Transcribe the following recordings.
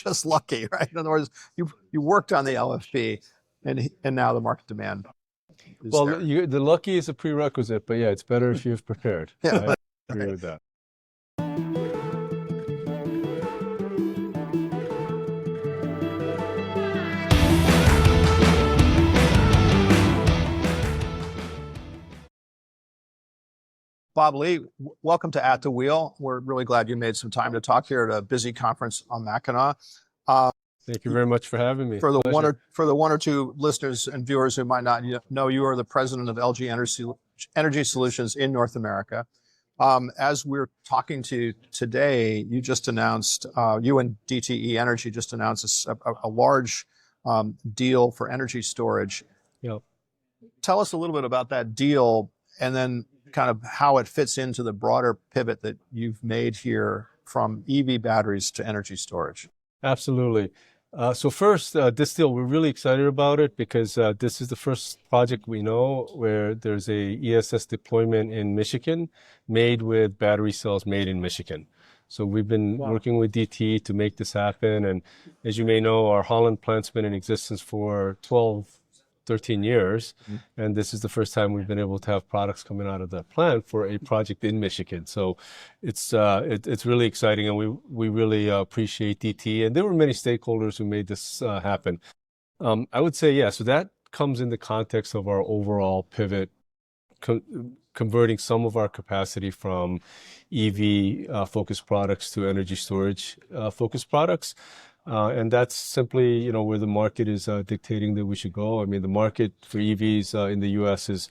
just lucky, right? In other words, you worked on the LFP, and now the market demand is Well, there. the lucky is a prerequisite, but yeah, it's better if you've prepared. Yeah, I agree with that. Bob Lee, welcome to At the Wheel. We're really glad you made some time to talk here at a busy conference on Mackinac. Thank you very much for having me. For the one or two listeners and viewers who might not know, you are the president of LG Energy Solutions in North America. As we're talking to you today, you just announced, you and DTE Energy just announced a large deal for energy storage. Yep. Tell us a little bit about that deal, and then kind of how it fits into the broader pivot that you've made here from EV batteries to energy storage. Absolutely. So first, this deal, we're really excited about it because this is the first project we know where there's a ESS deployment in Michigan made with battery cells made in Michigan. So we've been working with DTE to make this happen. And as you may know, our Holland plant's been in existence for 13 years. And this is the first time we've been able to have products coming out of that plant for a project in Michigan. So it's really exciting, and we really appreciate DTE. And there were many stakeholders who made this happen. I would say, yeah, so that comes in the context of our overall pivot, converting some of our capacity from EV focused products to energy storage focused products. And that's simply, where the market is dictating that we should go. I mean, the market for EVs in the U.S. is,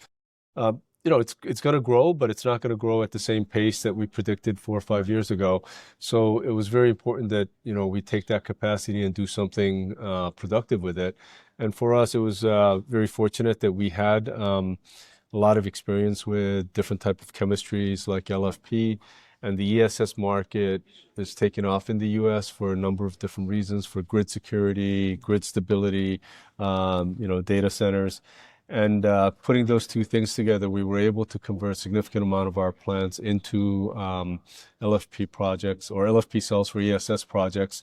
it's going to grow, but it's not going to grow at the same pace that we predicted 4 or 5 years ago. So it was very important that, we take that capacity and do something productive with it. And for us, it was very fortunate that we had a lot of experience with different type of chemistries like LFP. And the ESS market is taking off in the U.S. for a number of different reasons, for grid security, grid stability, data centers. And putting those two things together, we were able to convert a significant amount of our plants into LFP projects or LFP cells for ESS projects.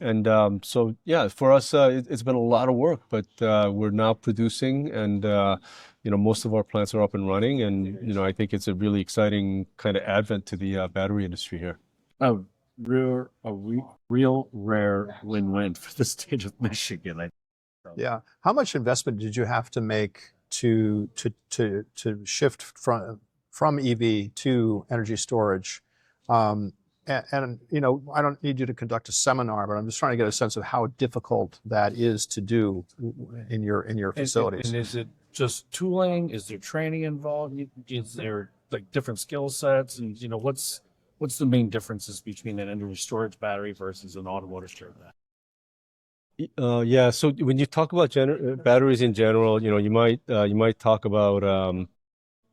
And so, yeah, for us, it's been a lot of work, but we're now producing, and most of our plants are up and running. And I think it's a really exciting kind of advent to the battery industry here. A real rare win-win for the state of Michigan. Yeah. How much investment did you have to make to shift from EV to energy storage? And I don't need you to conduct a seminar, but I'm just trying to get a sense of how difficult that is to do in your facilities. And is it just tooling? Is there training involved? Is there like different skill sets? And what's the main differences between an energy storage battery versus an automotive storage battery? Yeah. So when you talk about batteries in general, you might talk about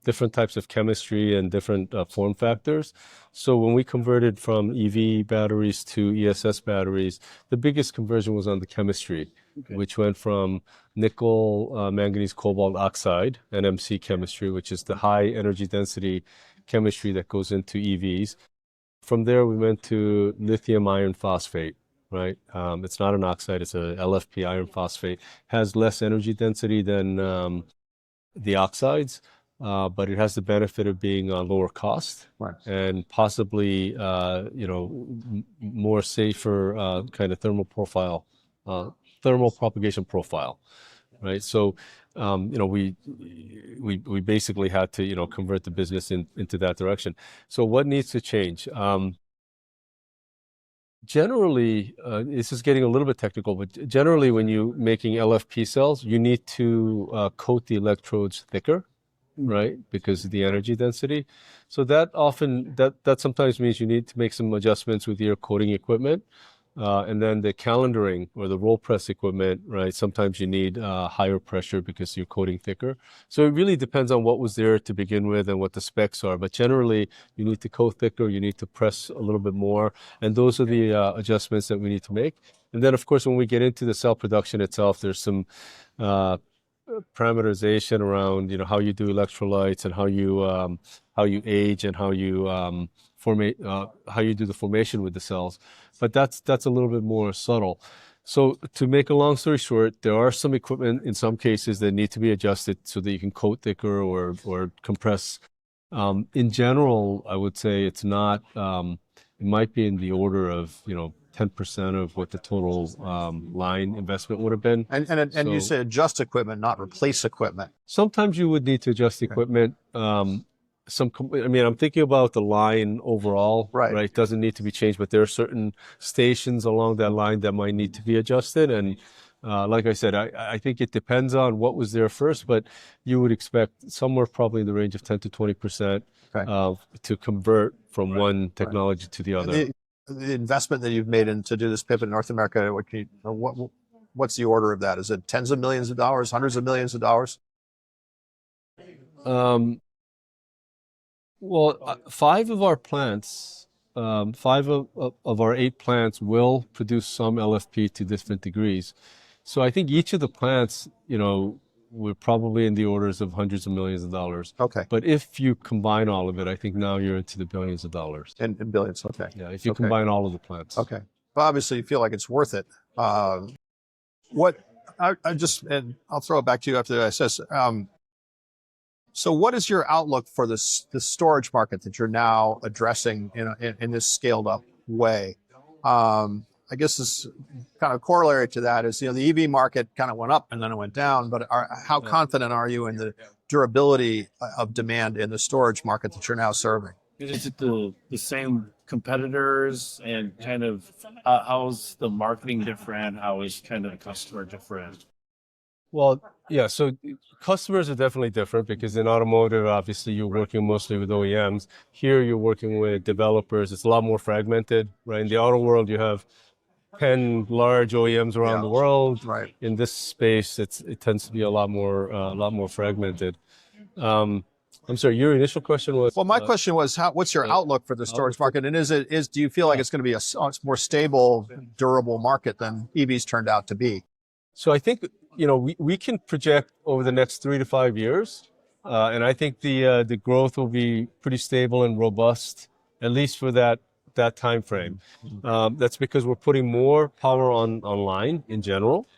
different types of chemistry and different form factors. So when we converted from EV batteries to ESS batteries, the biggest conversion was on the chemistry, which went from nickel, manganese, cobalt oxide, NMC chemistry, which is the high energy density chemistry that goes into EVs. From there, we went to lithium iron phosphate, right? It's not an oxide, it's a LFP iron phosphate. Has less energy density than the oxides. But it has the benefit of being lower cost, right, and possibly, more safer kind of thermal propagation profile, right? So, we basically had to, convert the business into that direction. So what needs to change? Generally, this is getting a little bit technical, but generally when you're making LFP cells, you need to coat the electrodes thicker, right? Because of the energy density. So that sometimes means you need to make some adjustments with your coating equipment. And then the calendaring or the roll press equipment, right? Sometimes you need higher pressure because you're coating thicker. So it really depends on what was there to begin with and what the specs are. But generally, you need to coat thicker, you need to press a little bit more. And those are the adjustments that we need to make. And then, of course, when we get into the cell production itself, there's some parameterization around how you do electrolytes and how you age and how you how you do the formation with the cells, but that's a little bit more subtle. So to make a long story short, there are some equipment in some cases that need to be adjusted so that you can coat thicker or compress. In general, I would say it's not. It might be in the order of 10% of what the total line investment would have been. And you say adjust equipment, not replace equipment. Sometimes you would need to adjust equipment. I'm thinking about the line overall, right? It doesn't need to be changed, but there are certain stations along that line that might need to be adjusted. And like I said, I think it depends on what was there first, but you would expect somewhere probably in the range of 10 to 20% to convert from one technology to the other. The investment that you've made to do this pivot in North America, what's the order of that? Is it tens of millions of dollars, hundreds of millions of dollars? Well, five of our 8 plants will produce some LFP to different degrees. So I think each of the plants, we're probably in the orders of hundreds of millions of dollars. Okay. But if you combine all of it, I think now you're into the billions of dollars. In billions, okay. Yeah, if you combine all of the plants. Okay. But obviously you feel like it's worth it. I'll throw it back to you after the ISS. So what is your outlook for the storage market that you're now addressing in this scaled up way? I guess this kind of corollary to that is, the EV market kind of went up and then it went down, but how confident are you in the durability of demand in the storage market that you're now serving? Is it the same competitors, and kind of how's the marketing different? How is kind of the customer different? Well, yeah, so customers are definitely different because in automotive, obviously, you're working mostly with OEMs. Here, you're working with developers. It's a lot more fragmented, right? In the auto world, you have 10 large OEMs around the world. Right. In this space, it tends to be a lot more fragmented. I'm sorry, your initial question was? Well, my question was, what's your outlook for the storage market? And do you feel like it's going to be a more stable, durable market than EVs turned out to be? So I think, we can project over the next 3 to 5 years. And I think the growth will be pretty stable and robust, at least for that time frame. That's because we're putting more power online in general.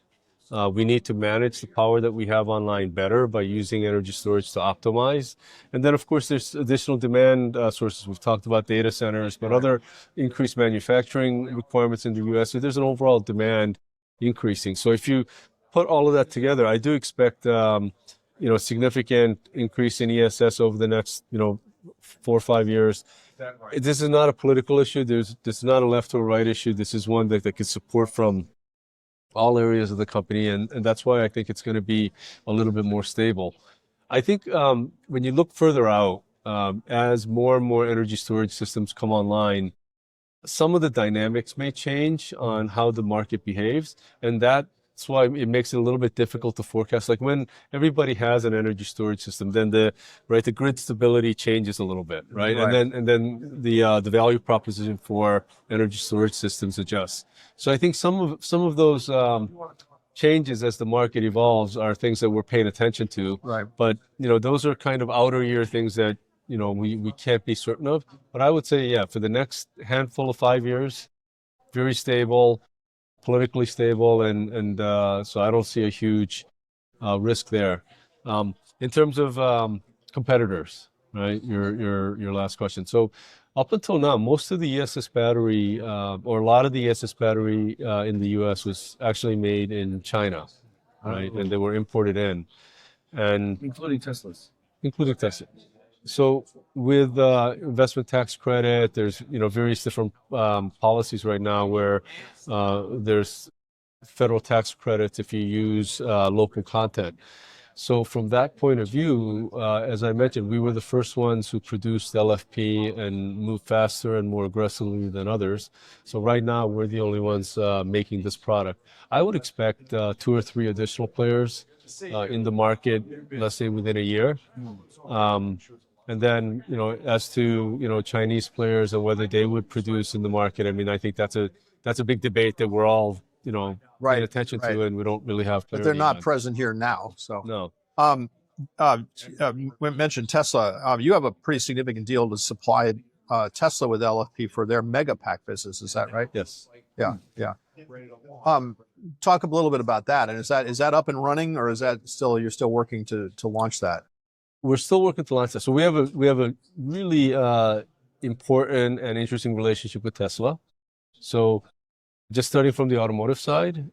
We need to manage the power that we have online better by using energy storage to optimize. And then, of course, there's additional demand sources. We've talked about data centers, but other increased manufacturing requirements in the U.S. So there's an overall demand increasing. So if you put all of that together, I do expect significant increase in ESS over the next 4 or 5 years. This is not a political issue. This is not a left or right issue. This is one that can support from all areas of the company, and that's why I think it's going to be a little bit more stable. I think when you look further out, as more and more energy storage systems come online, some of the dynamics may change on how the market behaves, and that's why it makes it a little bit difficult to forecast. Like when everybody has an energy storage system, then the grid stability changes a little bit, right? And then the value proposition for energy storage systems adjusts. So I think some of those changes as the market evolves are things that we're paying attention to. Right. But those are kind of outer year things that we can't be certain of. But I would say, for the next handful of 5 years, very stable, politically stable, and so I don't see a huge risk there. In terms of competitors, right? Your last question. So up until now, most of the ESS battery, or a lot of the ESS battery in the U.S. was actually made in China, right? And they were imported in, and Including Teslas. Including Tesla. So with investment tax credit, there's various different policies right now where there's federal tax credits if you use local content. So from that point of view, as I mentioned, we were the first ones who produced LFP and moved faster and more aggressively than others. So right now, we're the only ones making this product. I would expect 2 or 3 additional players in the market, let's say within a year. And then, as to, Chinese players and whether they would produce in the market, I think that's a big debate that we're all, paying attention to, and we don't really have clarity. But they're not present here now, so. No. We mentioned Tesla. You have a pretty significant deal to supply Tesla with LFP for their Megapack business. Is that right? Yes. Yeah, yeah. Talk a little bit about that. And is that up and running, or is that still you're still working to launch that? We're still working to launch that. So we have a really important and interesting relationship with Tesla. So just starting from the automotive side,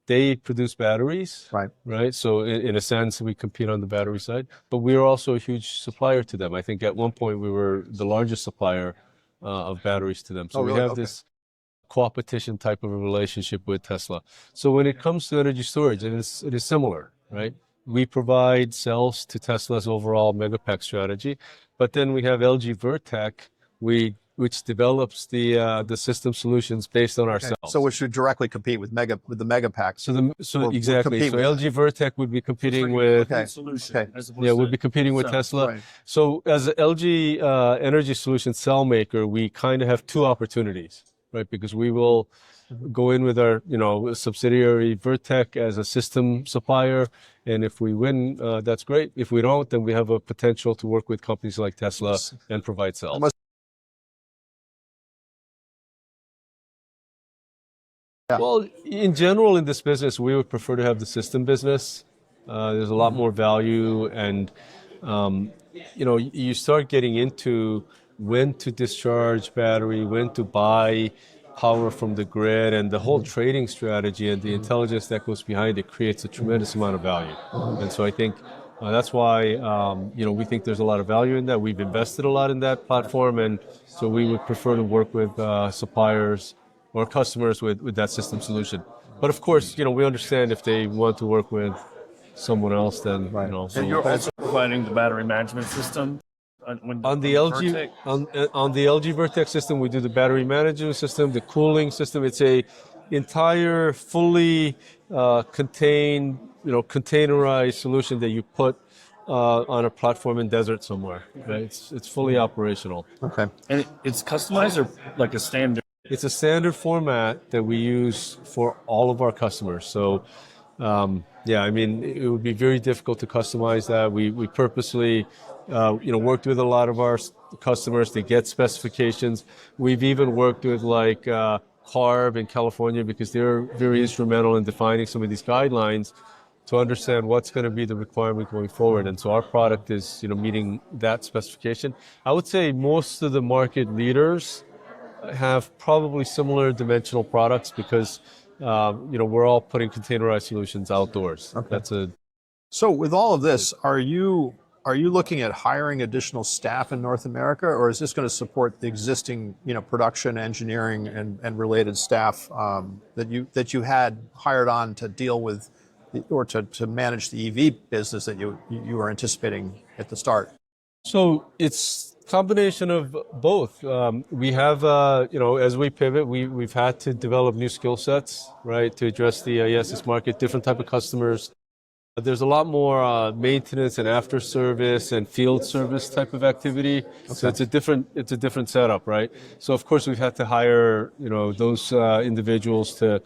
they produce batteries, right? So in a sense, we compete on the battery side, but we are also a huge supplier to them. I think at one point we were the largest supplier of batteries to them. So really? we have this competition type of a relationship with Tesla. So when it comes to energy storage, it is similar, right? We provide cells to Tesla's overall Megapack strategy, but then we have LG Vertec, which develops the system solutions based on our cells. So we should directly compete with the Megapack. Exactly. So LG Vertec would be competing with would be competing with Tesla. Right. So as an LG Energy Solutions cell maker, we kind of have two opportunities, right? Because we will go in with our subsidiary Vertec as a system supplier, and if we win, that's great. If we don't, then we have a potential to work with companies like Tesla and provide cells. Well, in general, in this business, we would prefer to have the system business. There's a lot more value, and you start getting into when to discharge battery, when to buy power from the grid, and the whole trading strategy and the intelligence that goes behind it creates a tremendous amount of value. And so I think that's why we think there's a lot of value in that. We've invested a lot in that platform, and so we would prefer to work with suppliers or customers with that system solution. But of course, we understand if they want to work with someone else, then And you're also providing the battery management system. On the LG Vertec system, we do the battery management system, the cooling system. It's a entire fully contained, containerized solution that you put on a platform in desert somewhere. Right? It's fully operational. Okay. And it's customized or like a standard? It's a standard format that we use for all of our customers. So, it would be very difficult to customize that. We purposely, worked with a lot of our customers to get specifications. We've even worked with CARB in California because they're very instrumental in defining some of these guidelines to understand what's going to be the requirement going forward. And so our product is, meeting that specification. I would say most of the market leaders have probably similar dimensional products because we're all putting containerized solutions outdoors. Okay. So with all of this, are you looking at hiring additional staff in North America, or is this going to support the existing production, engineering, and related staff that you had hired on to deal with or to manage the EV business that you were anticipating at the start? So it's combination of both. We have, as we pivot, we've had to develop new skill sets, right, to address the ESS market, different type of customers. There's a lot more maintenance and after service and field service type of activity. Okay. So it's a different setup, right? So of course we've had to hire, those individuals to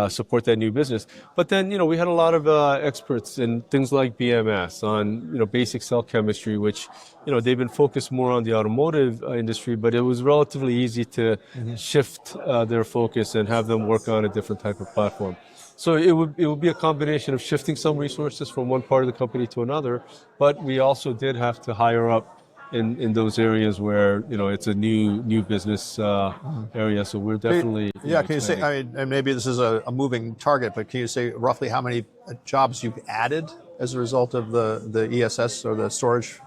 support that new business. But then, we had a lot of experts in things like BMS, on, basic cell chemistry, which, they've been focused more on the automotive industry, but it was relatively easy to shift their focus and have them work on a different type of platform. So it would be a combination of shifting some resources from one part of the company to another, but we also did have to hire up in those areas where it's a new business area. So we're definitely can you say? And maybe this is a moving target, but can you say roughly how many jobs you've added as a result of the ESS or the storage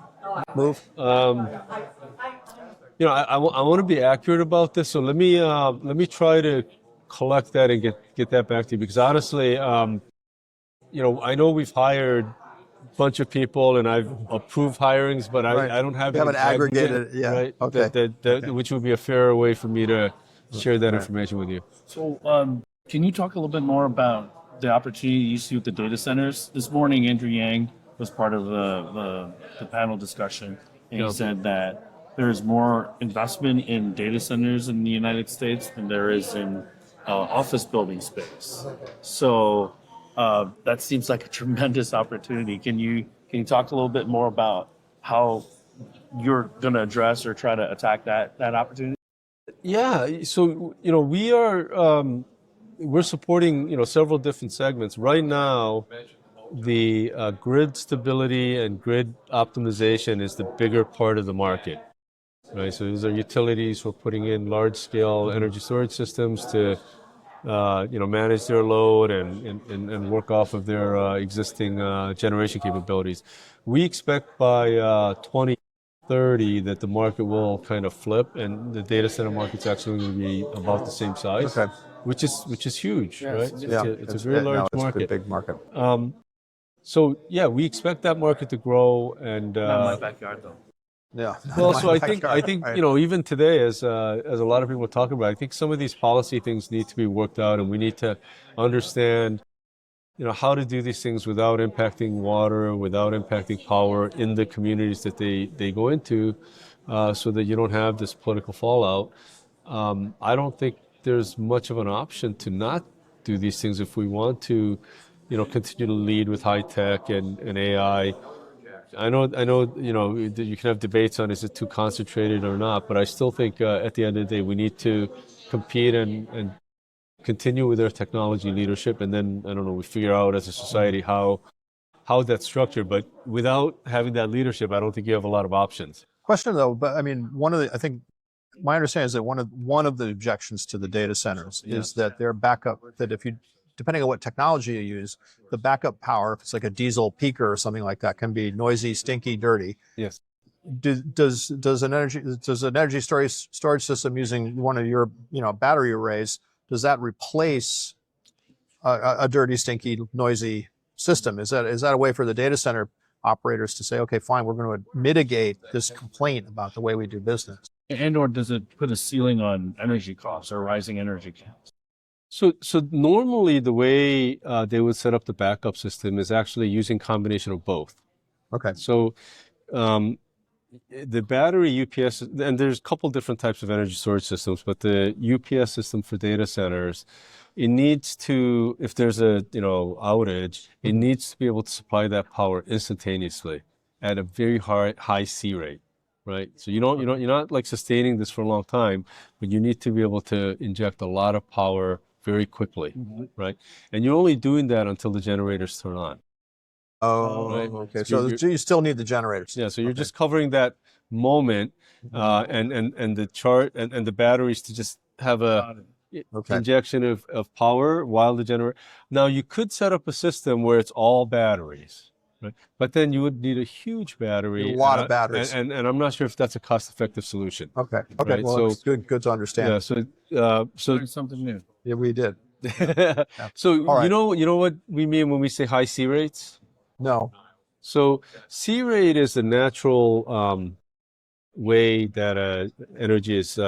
move? I want to be accurate about this, so let me try to collect that and get that back to you, because honestly, I know we've hired a bunch of people and I've approved hirings, but I don't have it. You haven't aggregated, yeah. Right? Okay. Which would be a fair way for me to share that information with you. So, can you talk a little bit more about the opportunity you see with the data centers? This morning, Andrew Yang was part of the panel discussion, and he said that there's more investment in data centers in the United States than there is in office building space. So that seems like a tremendous opportunity. Can you talk a little bit more about how you're going to address or try to attack that opportunity? Yeah, so we're supporting several different segments right now. The grid stability and grid optimization is the bigger part of the market, right? So these are utilities who are putting in large-scale energy storage systems to manage their load and work off of their existing generation capabilities. We expect by 2030 that the market will kind of flip, and the data center market's actually going to be about the same size, Okay. which is huge, right? It's a very large it's market. a big market. So yeah, we expect that market to grow, and Not in my backyard, though. Yeah. well, so I think Right. even today, as a lot of people are talking about, I think some of these policy things need to be worked out, and we need to understand how to do these things without impacting water, without impacting power in the communities that they go into, so that you don't have this political fallout. I don't think there's much of an option to not do these things if we want to continue to lead with high tech and AI. I know, that you can have debates on is it too concentrated or not, but I still think at the end of the day we need to compete and continue with our technology leadership, and then I don't know, we figure out as a society how that's structured. But without having that leadership, I don't think you have a lot of options. Question though, but I mean, I think my understanding is that one of the objections to the data centers is that their backup, that if you, depending on what technology you use, the backup power, if it's like a diesel peaker or something like that, can be noisy, stinky, dirty. Yes. Does an energy storage system using one of your battery arrays, does that replace a dirty, stinky, noisy system? Is that a way for the data center operators to say, okay, fine, we're going to mitigate this complaint about the way we do business? And or does it put a ceiling on energy costs or rising energy costs? So normally the way they would set up the backup system is actually using combination of both. Okay. So the battery UPS, and there's a couple different types of energy storage systems, but the UPS system for data centers, it needs to, if there's a outage, it needs to be able to supply that power instantaneously at a very high C rate, right? So you're not like sustaining this for a long time, but you need to be able to inject a lot of power very quickly, right? And you're only doing that until the generators turn on. Oh, Right. okay. So you still need the generators. Yeah, so you're just covering that moment, and the chart and the batteries to just have a injection of power while the generator. Now you could set up a system where it's all batteries, right? But then you would need a huge battery, A lot of batteries, and I'm not sure if that's a cost-effective solution. Okay. Right? Well, So it's good to understand. Yeah. So Learn something new. Yeah, we did. so All right. you know what we mean when we say high C rates? No. So C rate is the natural way that energy is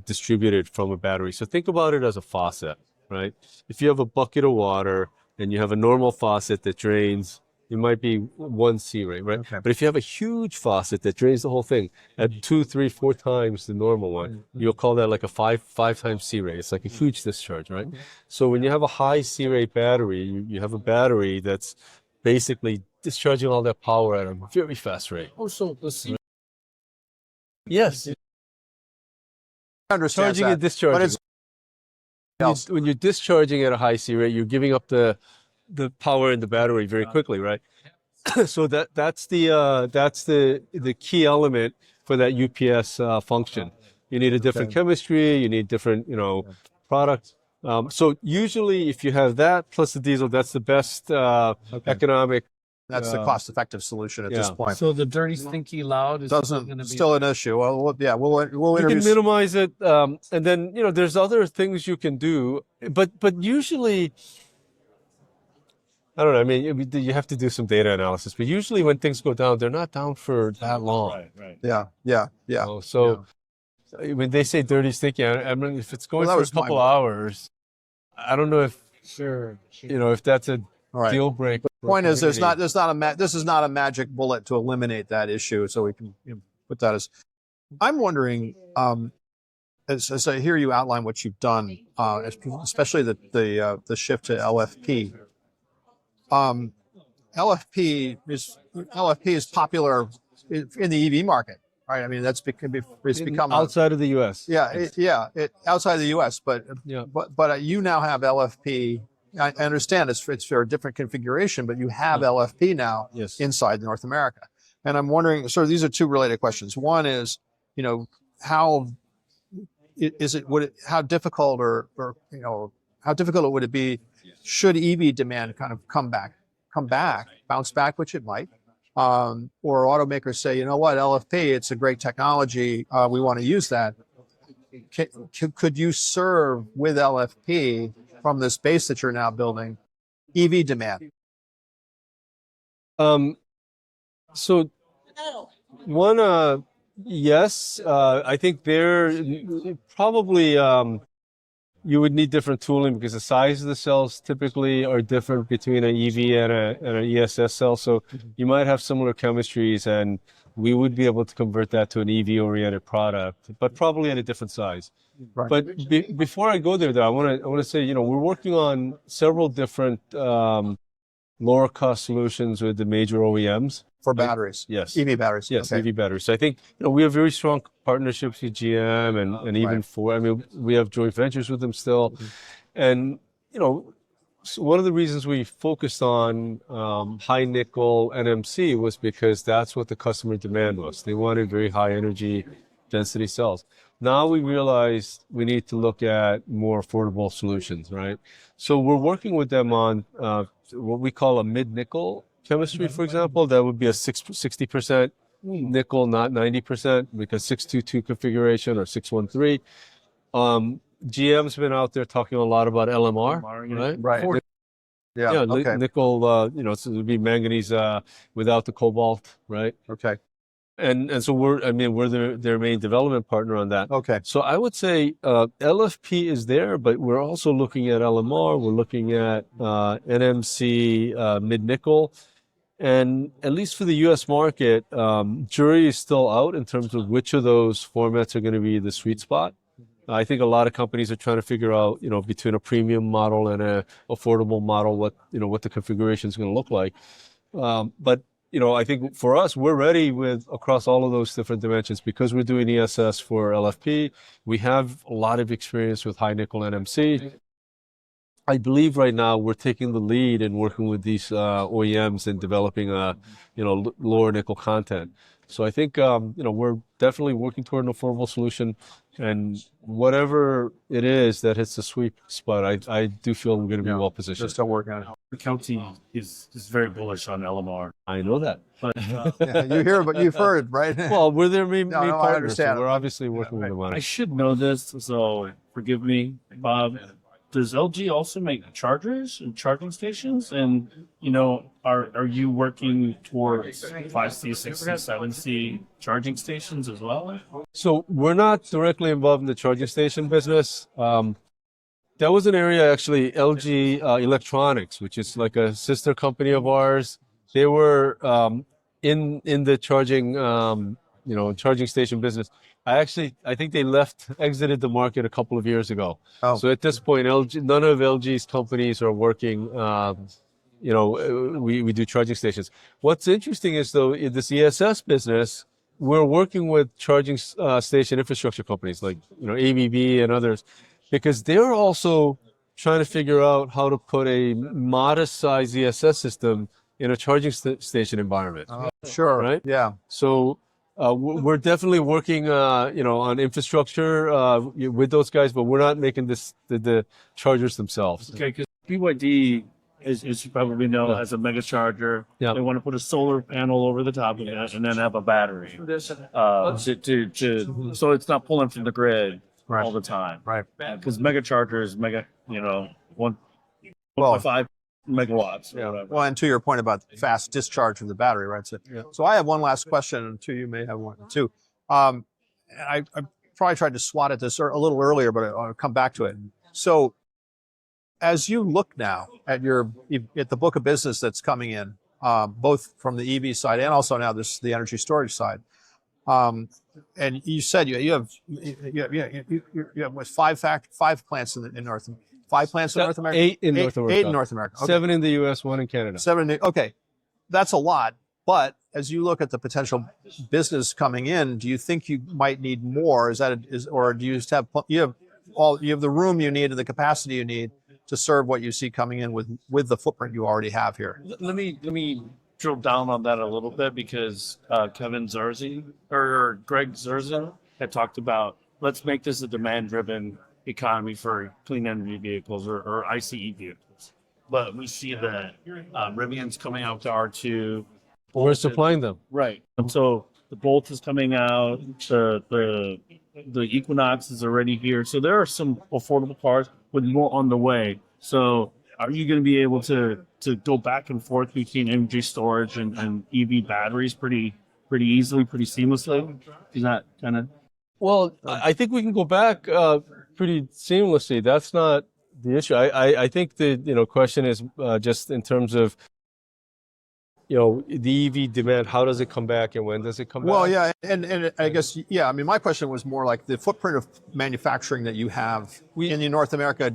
distributed from a battery. So think about it as a faucet, right? If you have a bucket of water and you have a normal faucet that drains, it might be 1 C rate, right? Okay. But if you have a huge faucet that drains the whole thing at 2, 3, 4 times the normal one, you'll call that like a five times C rate. It's like a huge discharge, right? So when you have a high C rate battery, you have a battery that's basically discharging all that power at a very fast rate. Oh, so the C. Yes. I understand Charging that, and discharging. When you're discharging at a high C rate, you're giving up the power in the battery very quickly, right? So that's the key element for that UPS function. You need a different chemistry, you need different products. So usually, if you have that plus the diesel, that's the best economic. That's the cost-effective solution at this point. So the dirty, stinky, loud is Still an issue. Well, yeah, we'll You introduce. can minimize it, and then there's other things you can do, but usually, I don't know. I mean, you have to do some data analysis, but usually when things go down, they're not down for that long. Right. Yeah. So when they say dirty, stinky, I mean, if it's going Well, that for was a couple my- hours, I don't know if Sure. if that's a All right. deal breaker. The point is, this is not a magic bullet to eliminate that issue. So we can put that as. I'm wondering, as I hear you outline what you've done, especially the shift to LFP. LFP is popular in the EV market, right? I mean, it's become outside of the U.S. Outside of the U.S. But Yeah. but you now have LFP. I understand it's for a different configuration, but you have LFP now Yes. inside North America. And I'm wondering, so these are two related questions. One is, how difficult how difficult would it be should EV demand kind of bounce back, which it might, or automakers say, you know what, LFP, it's a great technology, we want to use that. Could you serve with LFP from this base that you're now building EV demand? So one, yes, I think there probably you would need different tooling because the size of the cells typically are different between an EV and an ESS cell. So you might have similar chemistries, and we would be able to convert that to an EV-oriented product, but probably at a different size. Right. But before I go there, though, I want to say, we're working on several different lower cost solutions with the major OEMs. For batteries? Yes. EV batteries? Yes, okay. EV batteries. So I think, we have very strong partnerships with GM and even Right. Ford. I mean, we have joint ventures with them still. Mm-hmm. And, so one of the reasons we focused on high nickel NMC was because that's what the customer demand was. They wanted very high energy density cells. Now we realized we need to look at more affordable solutions, right? So we're working with them on what we call a mid-nickel chemistry, for example. That would be a 60% nickel, not 90%, because 622 configuration or 613. GM's been out there talking a lot about LMR, right? Right. Yeah. Okay. Nickel, so it would be manganese without the cobalt, right? Okay. And so we're their main development partner on that. Okay. So I would say LFP is there, but we're also looking at LMR. We're looking at NMC mid-nickel. And at least for the U.S. market, jury is still out in terms of which of those formats are going to be the sweet spot. I think a lot of companies are trying to figure out, between a premium model and a affordable model, what the configuration is going to look like. But I think for us, we're ready across all of those different dimensions because we're doing ESS for LFP. We have a lot of experience with high nickel NMC. I believe right now we're taking the lead in working with these OEMs and developing lower nickel content. So I think we're definitely working toward an affordable solution, and whatever it is that hits the sweet spot, I do feel we're going to be well positioned. Just still working on it. The county is very bullish on LMR. I know that. But You hear, but you've heard, right? Well, we're their main No, I partner, understand. so we're obviously working with them on I it. should know this, so forgive me, Bob. Does LG also make chargers and charging stations? And are you working towards 5C, 6C, 7C charging stations as well? So we're not directly involved in the charging station business. That was an area, actually, LG Electronics, which is like a sister company of ours. They were in the charging, charging station business. I think they exited the market a couple of years ago. Oh. So at this point, none of LG's companies are working. We do charging stations. What's interesting is, though, in this ESS business, we're working with charging station infrastructure companies like ABB and others, because they're also trying to figure out how to put a modest-sized ESS system in a charging station environment. Sure. Right? Yeah. So we're definitely working, on infrastructure with those guys, but we're not making the chargers themselves. Okay, because BYD, as you probably know, has a mega charger. Yeah. They want to put a solar panel over the top of that and then have a battery. So it's not pulling from the grid Right. all the time. Right. Because mega charger is 1.5 megawatts. Yeah. Or whatever. Well, and to your point about fast discharge of the battery, right? So I have one last question, and you may have one too. And I probably tried to swat at this a little earlier, but I'll come back to it. So as you look now at the book of business that's coming in, both from the EV side and also now the energy storage side, and you said you have what, five plants in North America. 5 plants in North America? 8 in North America. 8 in North America. Okay. 7 in the U.S., 1 in Canada. 7. Okay, that's a lot. But as you look at the potential business coming in, do you think you might need more? Or do you just have you have the room you need and the capacity you need to serve what you see coming in with the footprint you already have here? Let me drill down on that a little bit because Kevin Zerzin or Greg Zerzin had talked about let's make this a demand-driven economy for clean energy vehicles or ICE vehicles. But we see that Rivian's coming out to R2. We're supplying them. Right. And so the Bolt is coming out, the Equinox is already here. So there are some affordable cars with more on the way. So are you going to be able to go back and forth between energy storage and EV batteries pretty easily, pretty seamlessly? Is that kind of... Well, I think we can go back pretty seamlessly. That's not the issue. I think the question is just in terms of the EV demand. How does it come back, and when does it come back? Well, yeah, and I guess I mean, my question was more like the footprint of manufacturing that you have in North America.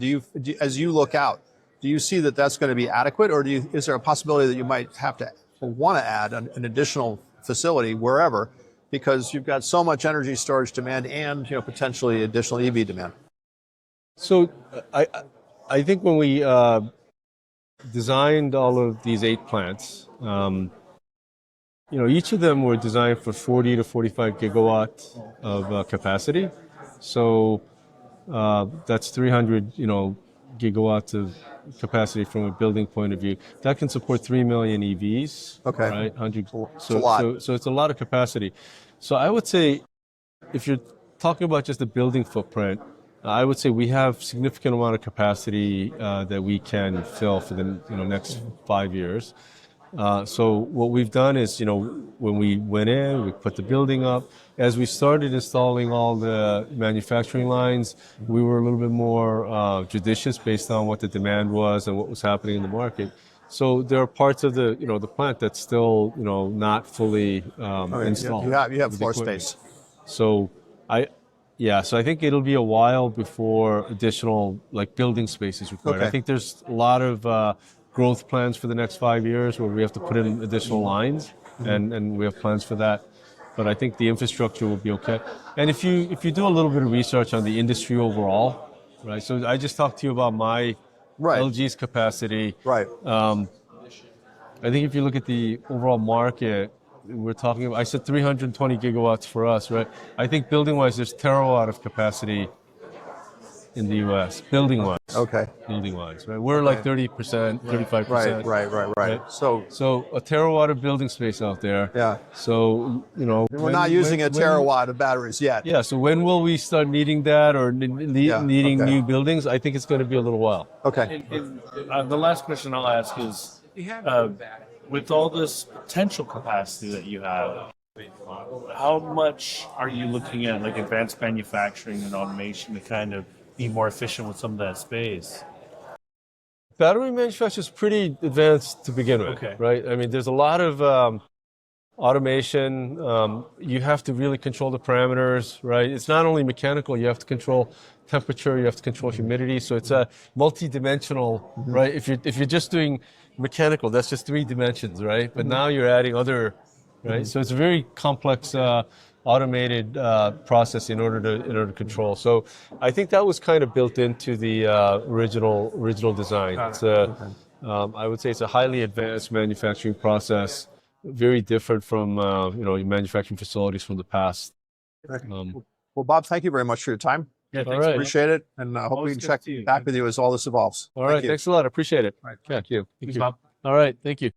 As you look out, do you see that that's going to be adequate, or is there a possibility that you might have to or want to add an additional facility wherever, because you've got so much energy storage demand and potentially additional EV demand? So I think when we designed all of these 8 plants, each of them were designed for 40 to 45 gigawatt of capacity. So that's 300 gigawatts of capacity from a building point of view. That can support 3 million EVs. Okay. Right? 100. It's a lot. So it's a lot of capacity. So I would say, if you're talking about just the building footprint, I would say we have significant amount of capacity that we can fill for the next 5 years. So what we've done is, when we went in, we put the building up. As we started installing all the manufacturing lines, we were a little bit more judicious based on what the demand was and what was happening in the market. So there are parts of the plant that's still not fully installed. You have floor space. So I think it'll be a while before additional building space is required. Okay. I think there's a lot of growth plans for the next 5 years where we have to put in additional lines, and we have plans for that. But I think the infrastructure will be okay. And if you do a little bit of research on the industry overall, right? So I just talked to you about my LG's capacity. Right. I think if you look at the overall market, we're talking about, I said 320 gigawatts for us, right? I think building-wise, there's terawatt of capacity in the U.S. building-wise. Okay. Building-wise, right? We're like 30%, 35%. Right. So a terawatt of building space out there. Yeah. So we're not using a terawatt of batteries yet. Yeah. So when will we start needing that or needing new buildings? I think it's going to be a little while. Okay. And the last question I'll ask is, with all this potential capacity that you have, how much are you looking at advanced manufacturing and automation to kind of be more efficient with some of that space? Battery manufacturing is pretty advanced to begin with, right? I mean, there's a lot of automation. You have to really control the parameters, right? It's not only mechanical, you have to control temperature, you have to control humidity. So it's a multi-dimensional, right? If you're just doing mechanical, that's just 3 dimensions, right? But now you're adding other, right? So it's a very complex automated process in order to control. So I think that was kind of built into the original design. It's I would say it's a highly advanced manufacturing process, very different from manufacturing facilities from the past. Well, Bob, thank you very much for your time. Yeah, all right. Appreciate it, and hope we can check back with you as all this evolves. All right, thanks a lot. I appreciate it. Right. Thank you. Thanks, Bob. All right, thank you.